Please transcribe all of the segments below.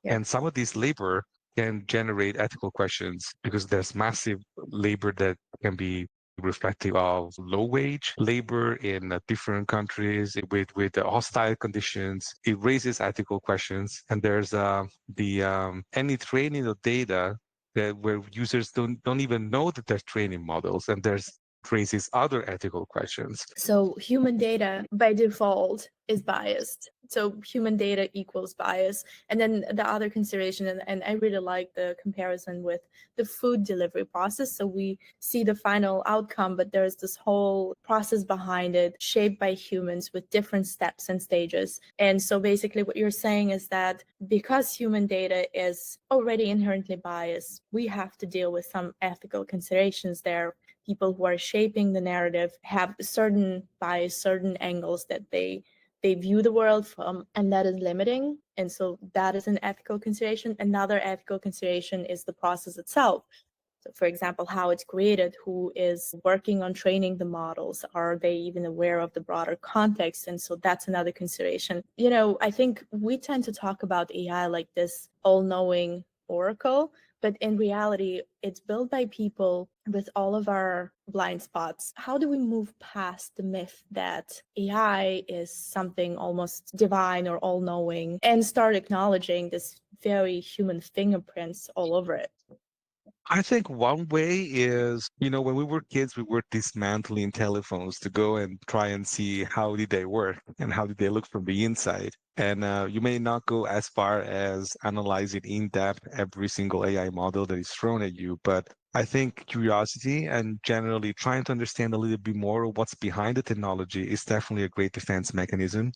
And some of these labor can generate ethical questions because there's massive labor that can be reflective of low wage labor in different countries with hostile conditions. It raises ethical questions, and there's the any training of data that where users don't even know that they're training models, and there's raises other ethical questions. So human data by default is biased. So human data equals bias. And then the other consideration, and I really like the comparison with the food delivery process. So we see the final outcome, but there's this whole process behind it shaped by humans with different steps and stages. And so basically what you're saying is that because human data is already inherently biased, we have to deal with some ethical considerations there. People who are shaping the narrative have certain bias, certain angles that they view the world from, and that is limiting. And so that is an ethical consideration. Another ethical consideration is the process itself. So for example, how it's created, who is working on training the models, are they even aware of the broader context? And so that's another consideration. You know, I think we tend to talk about AI like this all-knowing oracle, but in reality, it's built by people with all of our blind spots. How do we move past the myth that AI is something almost divine or all-knowing and start acknowledging this very human fingerprints all over it? I think one way is, when we were kids, we were dismantling telephones to go and try and see how did they work and how did they look from the inside. And you may not go as far as analyzing in depth every single AI model that is thrown at you, but I think curiosity and generally trying to understand a little bit more of what's behind the technology is definitely a great defense mechanism.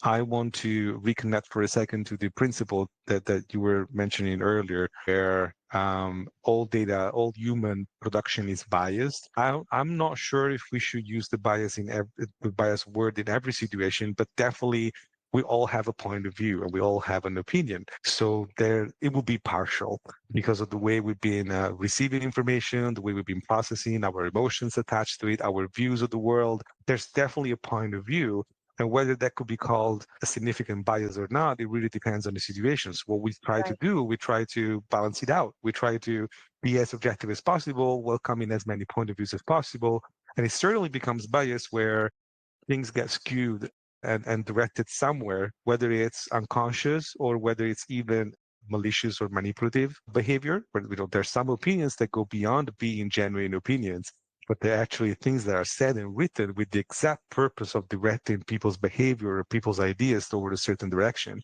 I want to reconnect for a second to the principle that you were mentioning earlier, where all data, all human production is biased. I'm not sure if we should use the the bias word in every situation, but definitely we all have a point of view and we all have an opinion. So it will be partial because of the way we've been receiving information, the way we've been processing, our emotions attached to it, our views of the world. There's definitely a point of view. And whether that could be called a significant bias or not, it really depends on the situations. What we try to do, we try to balance it out. We try to be as objective as possible, welcoming as many point of views as possible. And it certainly becomes bias where things get skewed and directed somewhere, whether it's unconscious or whether it's even malicious or manipulative behavior. But there's some opinions that go beyond being genuine opinions, but they're actually things that are said and written with the exact purpose of directing people's behavior or people's ideas toward a certain direction.